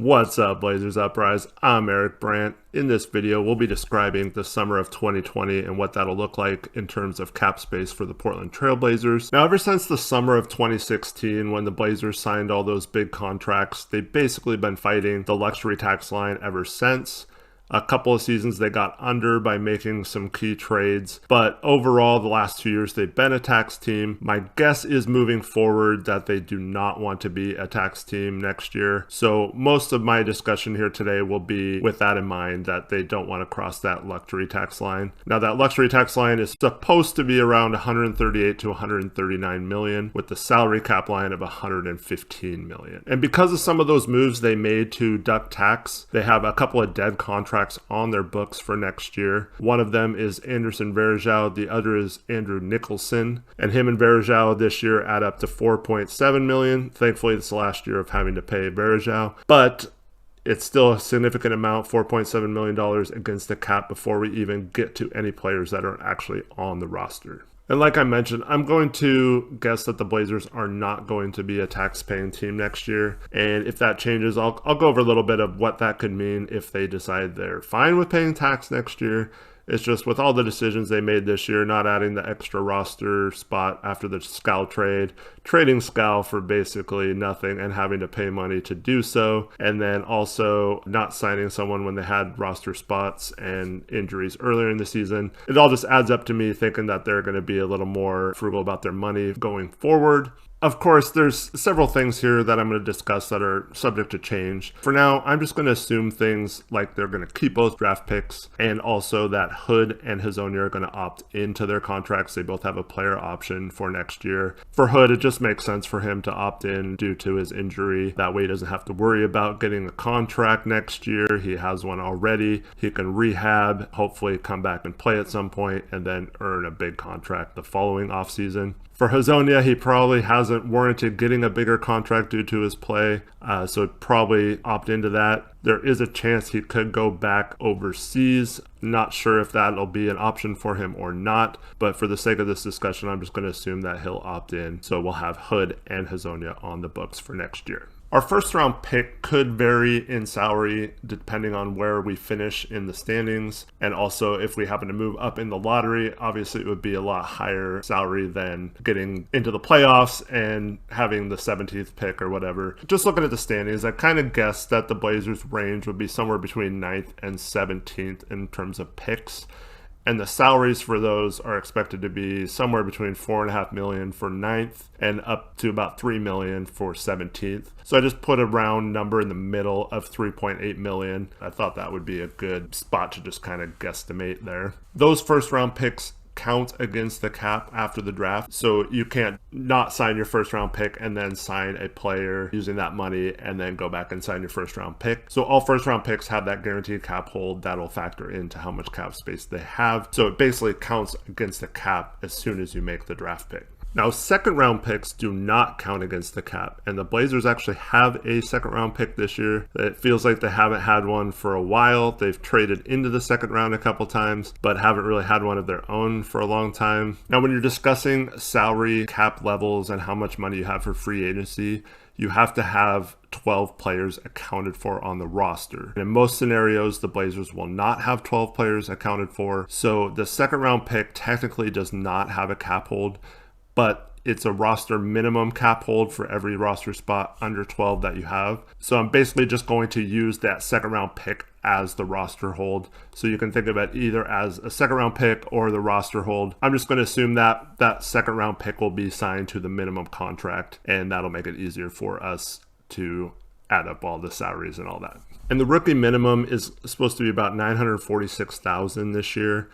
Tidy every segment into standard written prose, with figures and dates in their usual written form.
What's up, Blazers Uprise? I'm Eric Brandt. In this video, we'll be describing the summer of 2020 and what that'll look like in terms of cap space for the Portland Trail Blazers. Now, ever since the summer of 2016, when the Blazers signed all those big contracts, they've basically been fighting the luxury tax line ever since. A couple of seasons they got under by making some key trades, but overall the last 2 years they've been a tax team. My guess is moving forward that they do not want to be a tax team next year. So most of my discussion here today will be with that in mind, that they don't want to cross that luxury tax line. Now that luxury tax line is supposed to be around 138 to 139 million with the salary cap line of 115 million. And because of some of those moves they made to duck tax, they have a couple of dead contracts on their books for next year. One of them is Anderson Varejao, the other is Andrew Nicholson, and him and Varejao this year add up to 4.7 million. Thankfully, it's the last year of having to pay Varejao, but it's still a significant amount, $4.7 million against the cap before we even get to any players that are actually on the roster. And like I mentioned, I'm going to guess that the Blazers are not going to be a tax-paying team next year. And if that changes, I'll go over a little bit of what that could mean if they decide they're fine with paying tax next year. It's just with all the decisions they made this year, not adding the extra roster spot after the Scal trade, trading Scal for basically nothing and having to pay money to do so, and then also not signing someone when they had roster spots and injuries earlier in the season. It all just adds up to me thinking that they're going to be a little more frugal about their money going forward. Of course, there's several things here that I'm going to discuss that are subject to change. For now, I'm just going to assume things like they're going to keep both draft picks and also that Hood and Hezonja are going to opt into their contracts. They both have a player option for next year. For Hood, it just makes sense for him to opt in due to his injury. That way he doesn't have to worry about getting a contract next year. He has one already. He can rehab, hopefully come back and play at some point, and then earn a big contract the following offseason. For Hezonja, he probably hasn't warranted getting a bigger contract due to his play, so he'd probably opt into that. There is a chance he could go back overseas. Not sure if that'll be an option for him or not, but for the sake of this discussion, I'm just going to assume that he'll opt in. So we'll have Hood and Hezonja on the books for next year. Our first round pick could vary in salary depending on where we finish in the standings, and also if we happen to move up in the lottery, obviously it would be a lot higher salary than getting into the playoffs and having the 17th pick or whatever. Just looking at the standings, I kind of guessed that the Blazers range would be somewhere between 9th and 17th in terms of picks. And the salaries for those are expected to be somewhere between $4.5 million for 9th and up to about $3 million for 17th. So I just put a round number in the middle of $3.8 million. I thought that would be a good spot to just kind of guesstimate there. Those first round picks count against the cap after the draft, so you can't not sign your first round pick and then sign a player using that money and then go back and sign your first round pick. So all first round picks have that guaranteed cap hold that'll factor into how much cap space they have, so it basically counts against the cap as soon as you make the draft pick. Now, second round picks do not count against the cap, and the Blazers actually have a second round pick this year. It feels like they haven't had one for a while. They've traded into the second round a couple times, but haven't really had one of their own for a long time. Now, when you're discussing salary cap levels and how much money you have for free agency, you have to have 12 players accounted for on the roster. In most scenarios, the Blazers will not have 12 players accounted for, so the second round pick technically does not have a cap hold, but it's a roster minimum cap hold for every roster spot under 12 that you have. So I'm basically just going to use that second round pick as the roster hold. So you can think of it either as a second round pick or the roster hold. I'm just going to assume that that second round pick will be signed to the minimum contract, and that'll make it easier for us to add up all the salaries and all that. And the rookie minimum is supposed to be about $946,000 this year.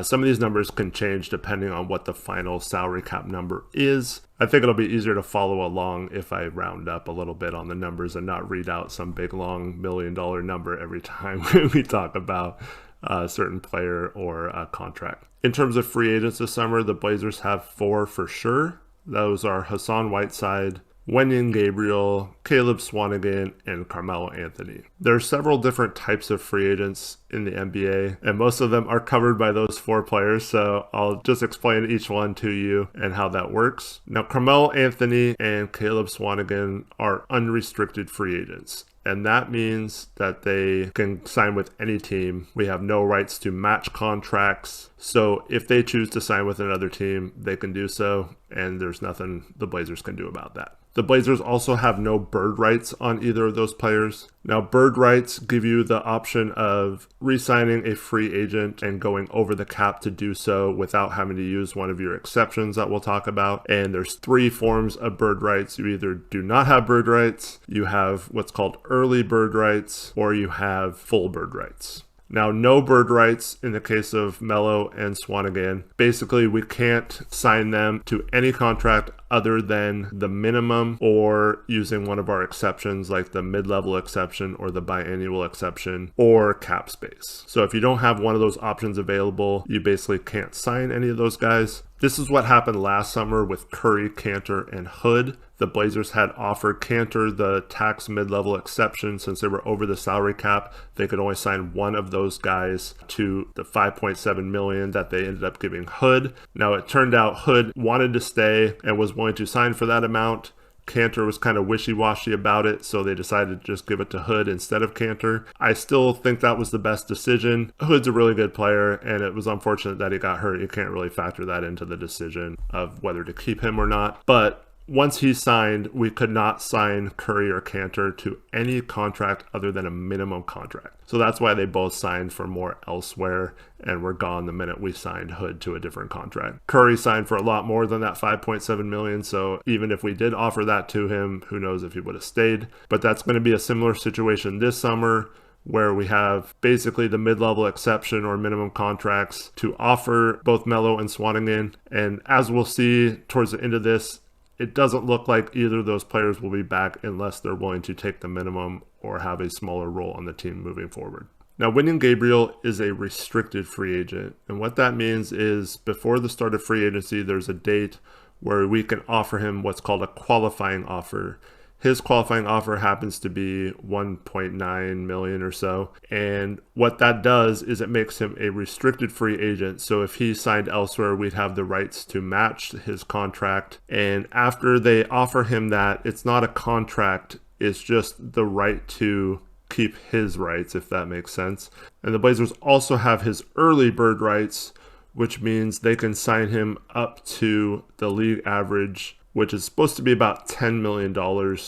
Some of these numbers can change depending on what the final salary cap number is. I think it'll be easier to follow along if I round up a little bit on the numbers and not read out some big long $1 million number every time we talk about a certain player or a contract. In terms of free agents this summer, the Blazers have 4 for sure. Those are Hassan Whiteside, Wenyen Gabriel, Caleb Swanigan, and Carmelo Anthony. There are several different types of free agents in the NBA, and most of them are covered by those 4 players, so I'll just explain each one to you and how that works. Now, Carmelo Anthony and Caleb Swanigan are unrestricted free agents. and that means that they can sign with any team. We have no rights to match contracts. So if they choose to sign with another team, they can do so, and there's nothing the Blazers can do about that. The Blazers also have no bird rights on either of those players. Now, bird rights give you the option of re-signing a free agent and going over the cap to do so without having to use one of your exceptions that we'll talk about. And there's 3 forms of bird rights. You either do not have bird rights, you have what's called early bird rights, or you have full bird rights. Now, no bird rights in the case of Melo and Swanigan. Basically, we can't sign them to any contract other than the minimum or using one of our exceptions like the mid-level exception or the biannual exception or cap space. So if you don't have one of those options available, you basically can't sign any of those guys. This is what happened last summer with Curry, Cantor, and Hood. The Blazers had offered Cantor the tax mid-level exception since they were over the salary cap. They could only sign one of those guys to the $5.7 million that they ended up giving Hood. Now, it turned out Hood wanted to stay and was willing to sign for that amount. Cantor was kind of wishy-washy about it, so they decided to just give it to Hood instead of Cantor. I still think that was the best decision. Hood's a really good player, and it was unfortunate that he got hurt. You can't really factor that into the decision of whether to keep him or not. But once he signed, we could not sign Curry or Cantor to any contract other than a minimum contract. So that's why they both signed for more elsewhere and were gone the minute we signed Hood to a different contract. Curry signed for a lot more than that $5.7 million, so even if we did offer that to him, who knows if he would have stayed. But that's going to be a similar situation this summer, where we have basically the mid-level exception or minimum contracts to offer both Melo and Swanigan. And as we'll see towards the end of this, it doesn't look like either of those players will be back unless they're willing to take the minimum or have a smaller role on the team moving forward. Now, Wenyen Gabriel is a restricted free agent, and what that means is before the start of free agency, there's a date where we can offer him what's called a qualifying offer. His qualifying offer happens to be $1.9 million or so. And what that does is it makes him a restricted free agent. So if he signed elsewhere, we'd have the rights to match his contract. And after they offer him that, it's not a contract, it's just the right to keep his rights, if that makes sense. And the Blazers also have his early bird rights, which means they can sign him up to the league average, which is supposed to be about $10 million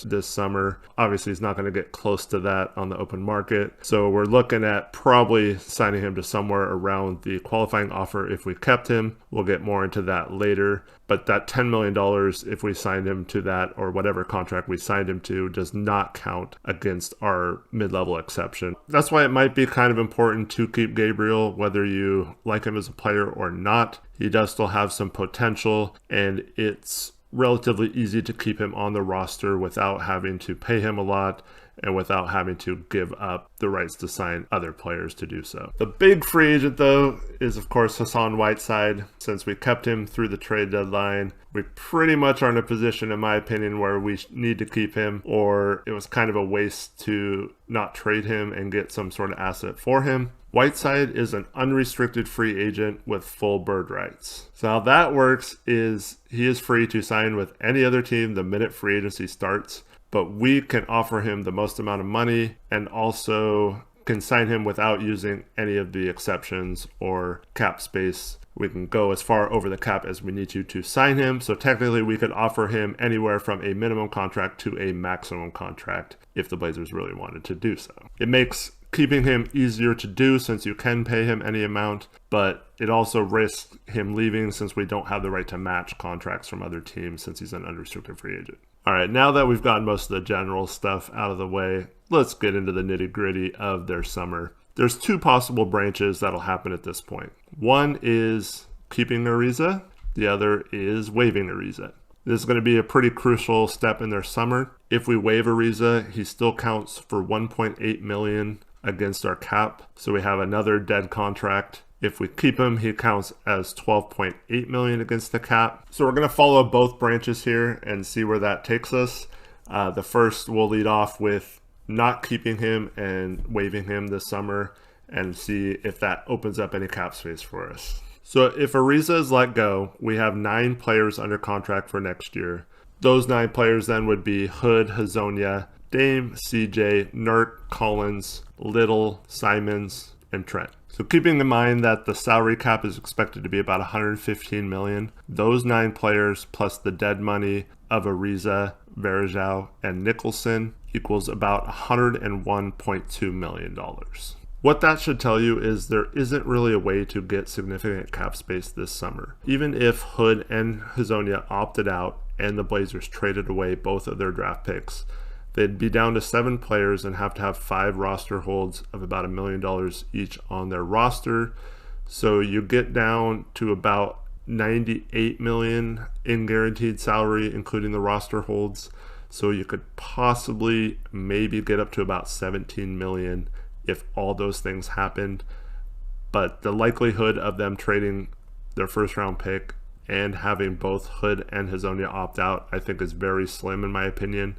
this summer. Obviously, he's not going to get close to that on the open market. So we're looking at probably signing him to somewhere around the qualifying offer if we kept him. We'll get more into that later. But that $10 million, if we signed him to that or whatever contract we signed him to, does not count against our mid-level exception. That's why it might be kind of important to keep Gabriel, whether you like him as a player or not. He does still have some potential, and it's relatively easy to keep him on the roster without having to pay him a lot and without having to give up the rights to sign other players to do so. The big free agent, though, is of course Hassan Whiteside. Since we kept him through the trade deadline, we pretty much are in a position, in my opinion, where we need to keep him, or it was kind of a waste to not trade him and get some sort of asset for him. Whiteside is an unrestricted free agent with full bird rights. So how that works is he is free to sign with any other team the minute free agency starts, but we can offer him the most amount of money and also can sign him without using any of the exceptions or cap space. We can go as far over the cap as we need to sign him. So technically we could offer him anywhere from a minimum contract to a maximum contract if the Blazers really wanted to do so. It makes keeping him easier to do since you can pay him any amount, but it also risks him leaving since we don't have the right to match contracts from other teams since he's an unrestricted free agent. All right, now that we've gotten most of the general stuff out of the way, let's get into the nitty-gritty of their summer. There's 2 possible branches that'll happen at this point. One is keeping Ariza, the other is waiving Ariza. This is going to be a pretty crucial step in their summer. If we waive Ariza, he still counts for $1.8 million against our cap, so we have another dead contract. If we keep him, he counts as $12.8 million against the cap. So we're going to follow both branches here and see where that takes us. The first, we'll lead off with not keeping him and waiving him this summer and see if that opens up any cap space for us. So if Ariza is let go, we have 9 players under contract for next year. Those 9 players then would be Hood, Hazonia, Dame, CJ, Nurk, Collins, Little, Simons, and Trent. So keeping in mind that the salary cap is expected to be about $115 million, those 9 players plus the dead money of Ariza, Varejao, and Nicholson equals about $101.2 million. What that should tell you is there isn't really a way to get significant cap space this summer. Even if Hood and Hezonja opted out and the Blazers traded away both of their draft picks, they'd be down to 7 players and have to have 5 roster holds of about $1 million each on their roster. So you get down to about $98 million in guaranteed salary, including the roster holds. So you could possibly maybe get up to about $17 million if all those things happened. But the likelihood of them trading their first round pick and having both Hood and Hezonja opt out, I think is very slim in my opinion.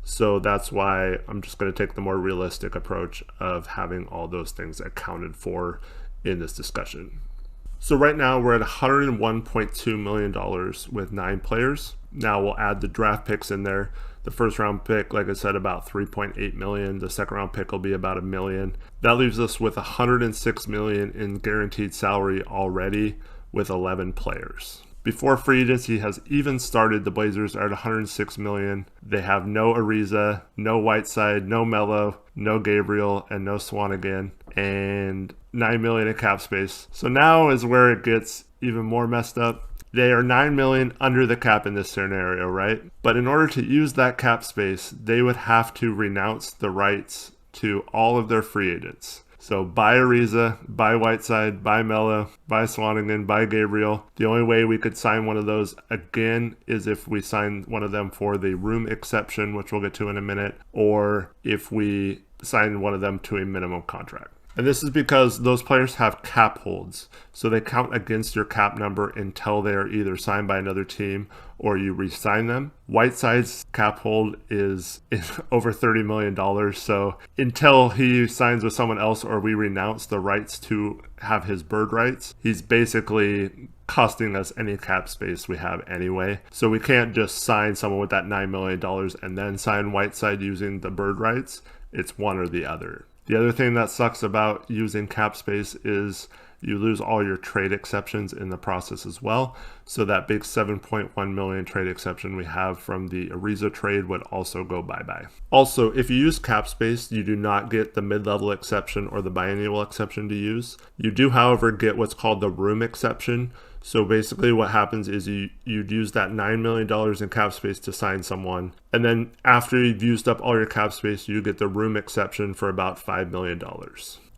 So that's why I'm just going to take the more realistic approach of having all those things accounted for in this discussion. So right now we're at $101.2 million with 9 players. Now we'll add the draft picks in there. The first round pick, like I said, about $3.8 million. The second round pick will be about $1 million. That leaves us with $106 million in guaranteed salary already with 11 players. Before free agency has even started, the Blazers are at $106 million. They have no Ariza, no Whiteside, no Melo, no Gabriel, and no Swanigan, and $9 million in cap space. So now is where it gets even more messed up. They are $9 million under the cap in this scenario, right? But in order to use that cap space, they would have to renounce the rights to all of their free agents. So buy Ariza, buy Whiteside, buy Melo, buy Swanigan, buy Gabriel. The only way we could sign one of those again is if we sign one of them for the room exception, which we'll get to in a minute, or if we sign one of them to a minimum contract. And this is because those players have cap holds. So they count against your cap number until they are either signed by another team or you re-sign them. Whiteside's cap hold is over $30 million. So until he signs with someone else or we renounce the rights to have his bird rights, he's basically costing us any cap space we have anyway. So we can't just sign someone with that $9 million and then sign Whiteside using the bird rights. It's one or the other. The other thing that sucks about using cap space is you lose all your trade exceptions in the process as well. So that big $7.1 million trade exception we have from the Ariza trade would also go bye-bye. Also, if you use cap space, you do not get the mid-level exception or the biannual exception to use. You do, however, get what's called the room exception. So basically what happens is you'd use that $9 million in cap space to sign someone. And then after you've used up all your cap space, you get the room exception for about $5 million.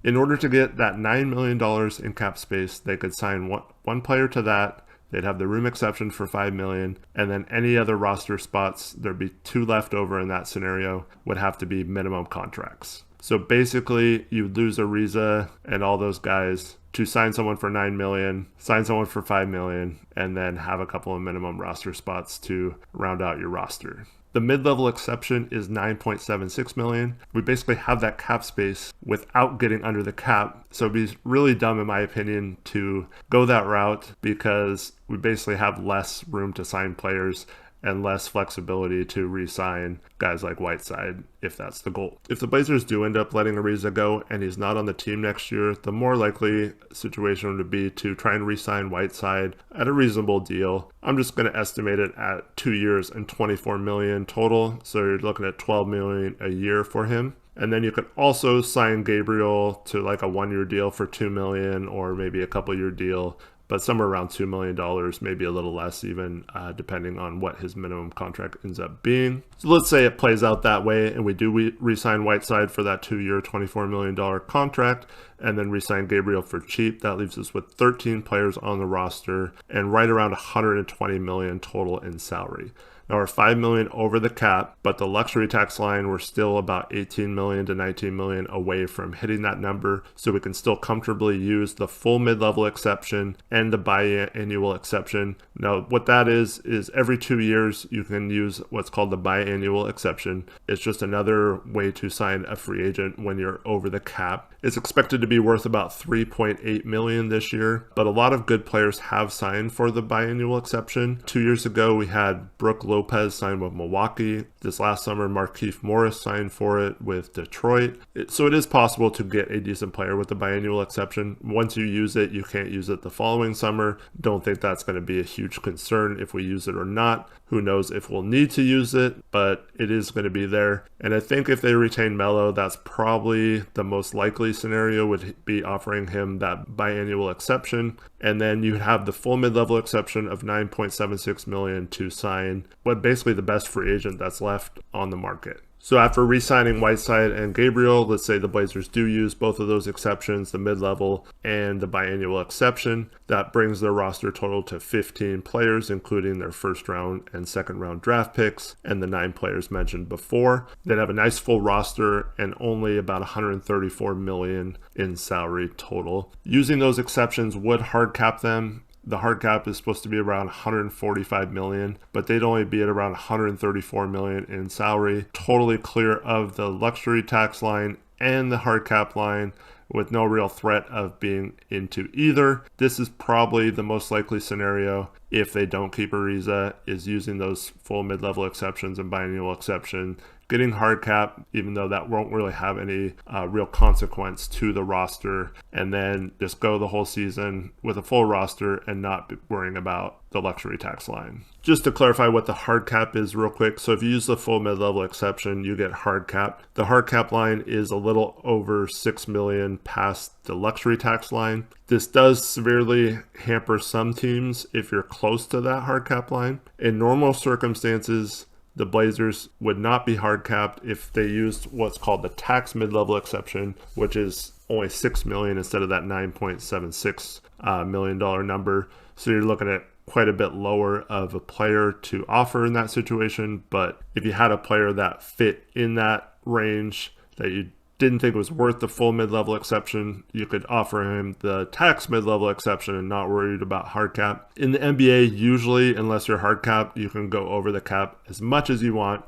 In order to get that $9 million in cap space, they could sign one player to that. They'd have the room exception for $5 million. And then any other roster spots, there'd be 2 left over in that scenario, would have to be minimum contracts. So basically you lose Ariza and all those guys to sign someone for $9 million, sign someone for $5 million, and then have a couple of minimum roster spots to round out your roster. The mid-level exception is $9.76 million. We basically have that cap space without getting under the cap. So it'd be really dumb, in my opinion, to go that route because we basically have less room to sign players and less flexibility to re-sign guys like Whiteside if that's the goal. If the Blazers do end up letting Ariza go and he's not on the team next year, the more likely situation would be to try and re-sign Whiteside at a reasonable deal. I'm just going to estimate it at 2 years and $24 million total. So you're looking at $12 million a year for him. And then you could also sign Gabriel to like a 1-year deal for $2 million or maybe a couple-year deal, but somewhere around $2 million, maybe a little less even, depending on what his minimum contract ends up being. So let's say it plays out that way and we do re-sign Whiteside for that 2-year, $24 million contract and then re-sign Gabriel for cheap. That leaves us with 13 players on the roster and right around $120 million total in salary. Now we're $5 million over the cap, but the luxury tax line, we're still about $18 million to $19 million away from hitting that number. So we can still comfortably use the full mid-level exception and the biannual exception. Now what that is every 2 years you can use what's called the biannual exception. It's just another way to sign a free agent when you're over the cap. It's expected to be worth about $3.8 million this year, but a lot of good players have signed for the biannual exception. 2 years ago we had Brook Lopez Lopez signed with Milwaukee. This last summer, Markieff Morris signed for it with Detroit. So it is possible to get a decent player with the biannual exception. Once you use it, you can't use it the following summer. Don't think that's going to be a huge concern if we use it or not. Who knows if we'll need to use it, but it is going to be there. And I think if they retain Melo, that's probably the most likely scenario, would be offering him that biannual exception. And then you have the full mid-level exception of $9.76 million to sign what basically the best free agent that's left on the market. So after re-signing Whiteside and Gabriel, let's say the Blazers do use both of those exceptions, the mid-level and the biannual exception, that brings their roster total to 15 players, including their first round and second round draft picks and the 9 players mentioned before. They'd have a nice full roster and only about $134 million in salary total. Using those exceptions would hard cap them. The hard cap is supposed to be around $145 million, but they'd only be at around $134 million in salary, totally clear of the luxury tax line and the hard cap line, with no real threat of being into either. This is probably the most likely scenario if they don't keep Ariza, is using those full mid-level exceptions and biannual exception, getting hard cap, even though that won't really have any real consequence to the roster, and then just go the whole season with a full roster and not be worrying about the luxury tax line. Just to clarify what the hard cap is real quick. So if you use the full mid-level exception, you get hard cap. The hard cap line is a little over $6 million past the luxury tax line. This does severely hamper some teams if you're close to that hard cap line. In normal circumstances, the Blazers would not be hard capped if they used what's called the tax mid-level exception, which is only $6 million instead of that $9.76 million number. So you're looking at quite a bit lower of a player to offer in that situation. But if you had a player that fit in that range that you didn't think was worth the full mid-level exception, you could offer him the tax mid-level exception and not worried about hard cap. In the NBA, usually, unless you're hard cap, you can go over the cap as much as you want.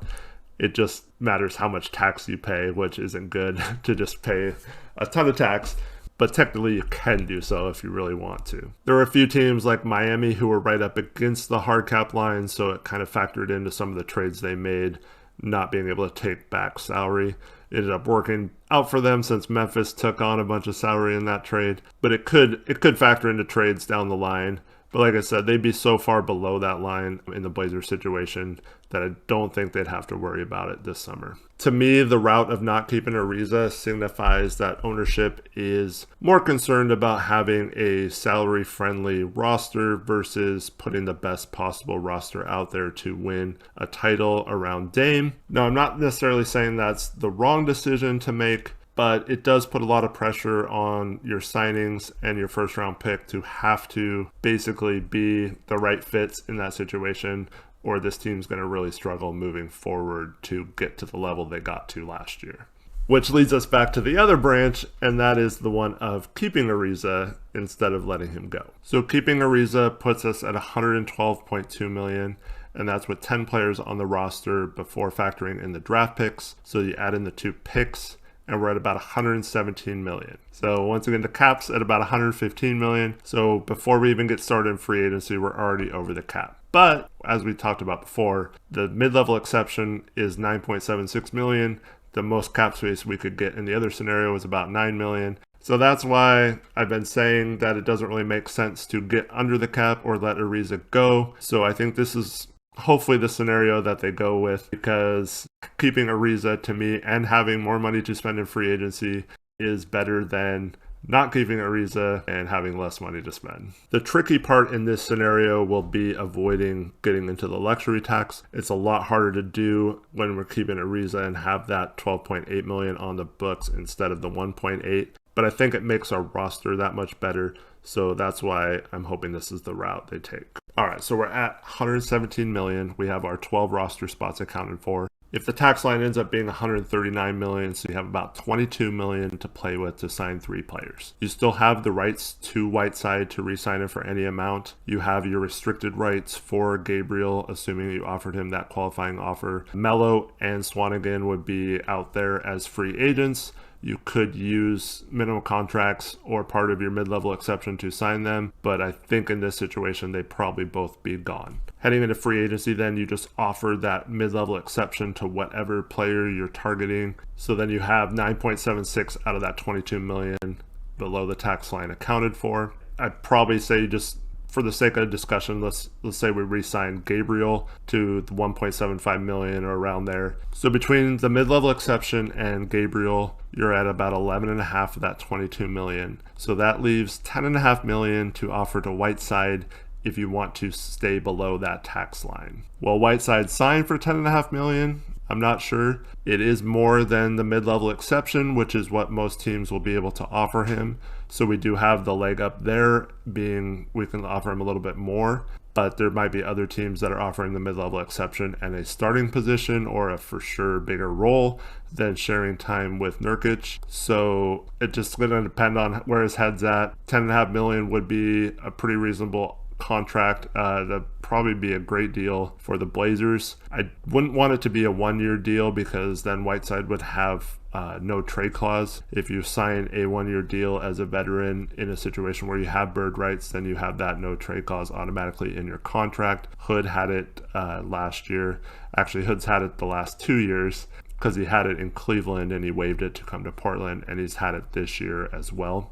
It just matters how much tax you pay, which isn't good to just pay a ton of tax. But technically you can do so if you really want to. There were a few teams like Miami who were right up against the hard cap line, so it kind of factored into some of the trades they made, not being able to take back salary. It ended up working out for them since Memphis took on a bunch of salary in that trade, but it could factor into trades down the line. But like I said, they'd be so far below that line in the Blazers situation that I don't think they'd have to worry about it this summer. To me, the route of not keeping Ariza signifies that ownership is more concerned about having a salary-friendly roster versus putting the best possible roster out there to win a title around Dame. Now, I'm not necessarily saying that's the wrong decision to make, but it does put a lot of pressure on your signings and your first round pick to have to basically be the right fits in that situation, or this team's going to really struggle moving forward to get to the level they got to last year. Which leads us back to the other branch, and that is the one of keeping Ariza instead of letting him go. So keeping Ariza puts us at $112.2 million, and that's with 10 players on the roster before factoring in the draft picks. So you add in the 2 picks, and we're at about $117 million. So once again, the cap's at about $115 million. So before we even get started in free agency, we're already over the cap. But as we talked about before, the mid-level exception is $9.76 million. The most cap space we could get in the other scenario was about $9 million. So that's why I've been saying that it doesn't really make sense to get under the cap or let Ariza go. So I think this is hopefully the scenario that they go with, because keeping Ariza, to me, and having more money to spend in free agency is better than not keeping Ariza and having less money to spend. The tricky part in this scenario will be avoiding getting into the luxury tax. It's a lot harder to do when we're keeping Ariza and have that $12.8 million on the books instead of the $1.8. But I think it makes our roster that much better. So that's why I'm hoping this is the route they take. All right, so we're at $117 million. We have our 12 roster spots accounted for. If the tax line ends up being $139 million, so you have about $22 million to play with to sign 3 players. You still have the rights to Whiteside to re-sign him for any amount. You have your restricted rights for Gabriel, assuming you offered him that qualifying offer. Melo and Swanigan would be out there as free agents. you could use minimum contracts or part of your mid-level exception to sign them, but I think in this situation they'd probably both be gone. Heading into free agency, then you just offer that mid-level exception to whatever player you're targeting. So then you have 9.76 out of that 22 million below the tax line accounted for. I'd probably say, just for the sake of discussion, let's say we re-sign Gabriel to the 1.75 million or around there. So between the mid-level exception and Gabriel, you're at about 11.5 of that 22 million. So that leaves 10.5 million to offer to Whiteside if you want to stay below that tax line. Well, Whiteside signed for 10.5 million. I'm not sure. It is more than the mid-level exception, which is what most teams will be able to offer him. So we do have the leg up there, being we can offer him a little bit more, but there might be other teams that are offering the mid-level exception and a starting position or a for sure bigger role than sharing time with Nurkic. So it just going to depend on where his head's at. 10.5 million would be a pretty reasonable contract. That'd probably be a great deal for the Blazers. I wouldn't want it to be a one-year deal because then Whiteside would have no trade clause. If you sign a one-year deal as a veteran in a situation where you have bird rights, then you have that no trade clause automatically in your contract. Hood had it last year. Actually, Hood's had it the last 2 years because he had it in Cleveland and he waived it to come to Portland, and he's had it this year as well.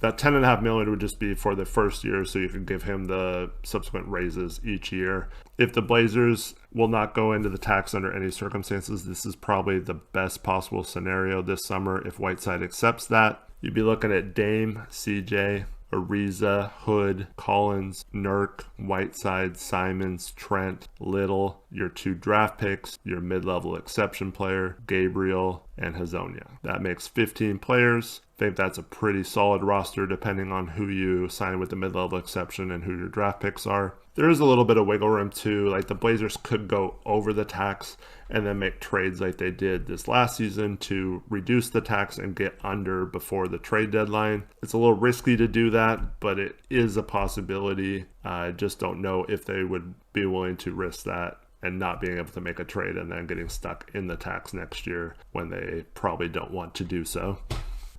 That 10.5 million would just be for the first year, so you could give him the subsequent raises each year. If the Blazers will not go into the tax under any circumstances, this is probably the best possible scenario this summer if Whiteside accepts that. You'd be looking at Dame, CJ, Ariza, Hood, Collins, Nurk, Whiteside, Simons, Trent, Little, your 2 draft picks, your mid-level exception player, Gabriel, and Hazonia. That makes 15 players. I think that's a pretty solid roster depending on who you sign with the mid-level exception and who your draft picks are. There is a little bit of wiggle room too. Like the Blazers could go over the tax and then make trades like they did this last season to reduce the tax and get under before the trade deadline. It's a little risky to do that, but it is a possibility. I just don't know if they would be willing to risk that and not being able to make a trade and then getting stuck in the tax next year when they probably don't want to do so.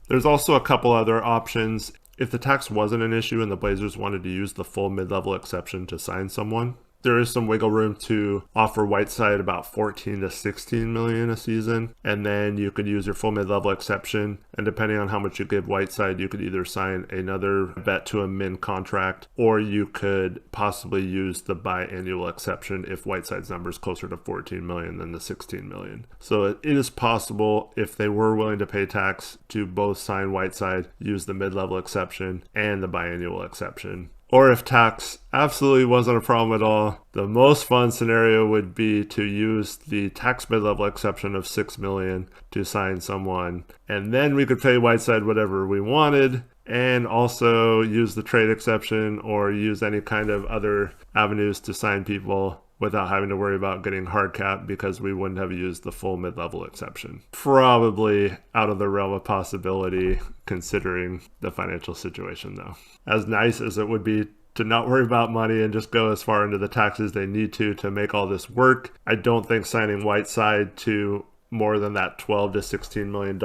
There's also a couple other options. If the tax wasn't an issue and the Blazers wanted to use the full mid-level exception to sign someone, there is some wiggle room to offer Whiteside about 14 to 16 million a season, and then you could use your full mid-level exception, and depending on how much you give Whiteside, you could either sign another vet to a min contract, or you could possibly use the biannual exception if Whiteside's number is closer to 14 million than the 16 million. So it is possible, if they were willing to pay tax, to both sign Whiteside, use the mid-level exception and the biannual exception. Or if tax absolutely wasn't a problem at all, the most fun scenario would be to use the tax mid-level exception of 6 million to sign someone, and then we could pay Whiteside whatever we wanted, and also use the trade exception or use any kind of other avenues to sign people without having to worry about getting hard cap because we wouldn't have used the full mid-level exception. Probably out of the realm of possibility considering the financial situation though. As nice as it would be to not worry about money and just go as far into the taxes they need to make all this work, I don't think signing Whiteside to more than that $12 to $16 million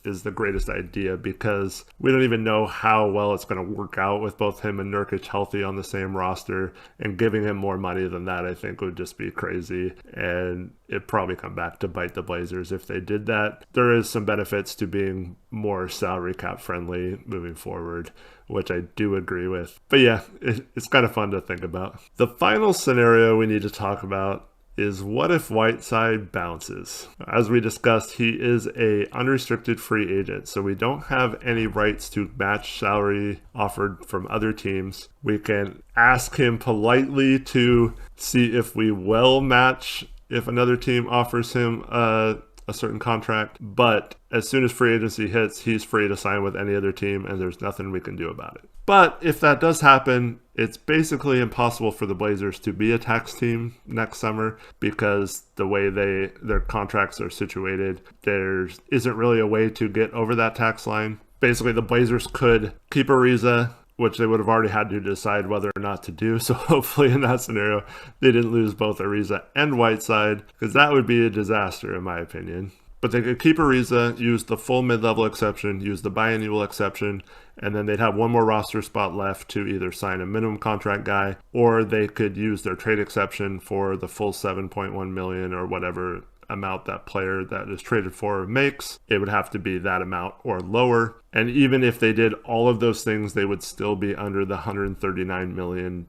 is the greatest idea because we don't even know how well it's going to work out with both him and Nurkic healthy on the same roster, and giving him more money than that I think would just be crazy, and it'd probably come back to bite the Blazers if they did that. There is some benefits to being more salary cap friendly moving forward, which I do agree with. But yeah, it's kind of fun to think about. The final scenario we need to talk about is what if Whiteside bounces? As we discussed, he is a unrestricted free agent, so we don't have any rights to match salary offered from other teams. We can ask him politely to see if we will match if another team offers him a certain contract, but as soon as free agency hits, he's free to sign with any other team and there's nothing we can do about it. But if that does happen, it's basically impossible for the Blazers to be a tax team next summer because the way their contracts are situated, there isn't really a way to get over that tax line. Basically, the Blazers could keep Ariza, which they would have already had to decide whether or not to do. So hopefully in that scenario, they didn't lose both Ariza and Whiteside, because that would be a disaster in my opinion. But they could keep Ariza, use the full mid-level exception, use the biannual exception, and then they'd have one more roster spot left to either sign a minimum contract guy, or they could use their trade exception for the full 7.1 million or whatever amount that player that is traded for makes. It would have to be that amount or lower. And even if they did all of those things, they would still be under the $139 million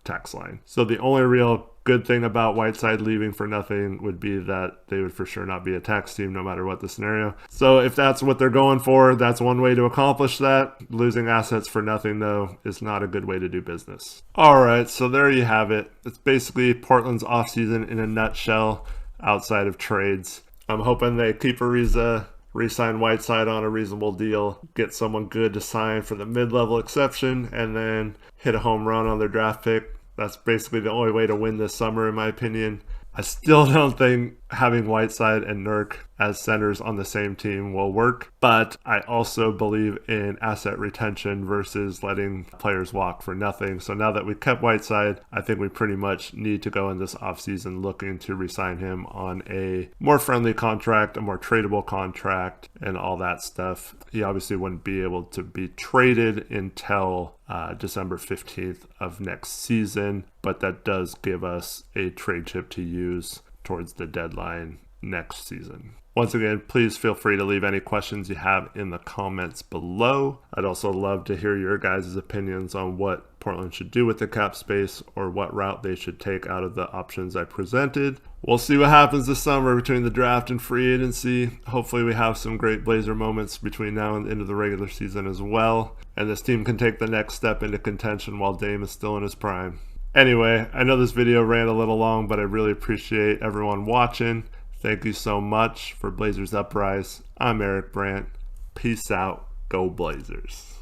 tax line. So the only real good thing about Whiteside leaving for nothing would be that they would for sure not be a tax team no matter what the scenario. So if that's what they're going for, that's one way to accomplish that. Losing assets for nothing, though, is not a good way to do business. All right, so there you have it. It's basically Portland's offseason in a nutshell outside of trades. I'm hoping they keep Ariza, re-sign Whiteside on a reasonable deal, get someone good to sign for the mid-level exception, and then hit a home run on their draft pick. That's basically the only way to win this summer, in my opinion. I still don't think having Whiteside and Nurk as centers on the same team will work, but I also believe in asset retention versus letting players walk for nothing. So now that we kept Whiteside, I think we pretty much need to go in this offseason looking to re-sign him on a more friendly contract, a more tradable contract, and all that stuff. He obviously wouldn't be able to be traded until December 15th of next season, but that does give us a trade chip to use towards the deadline next season. Once again, please feel free to leave any questions you have in the comments below. I'd also love to hear your guys' opinions on what Portland should do with the cap space or what route they should take out of the options I presented. We'll see what happens this summer between the draft and free agency. Hopefully we have some great Blazer moments between now and the end of the regular season as well, and this team can take the next step into contention while Dame is still in his prime. Anyway, I know this video ran a little long, but I really appreciate everyone watching. Thank you so much. For Blazers Uprise, I'm Eric Brandt. Peace out. Go Blazers.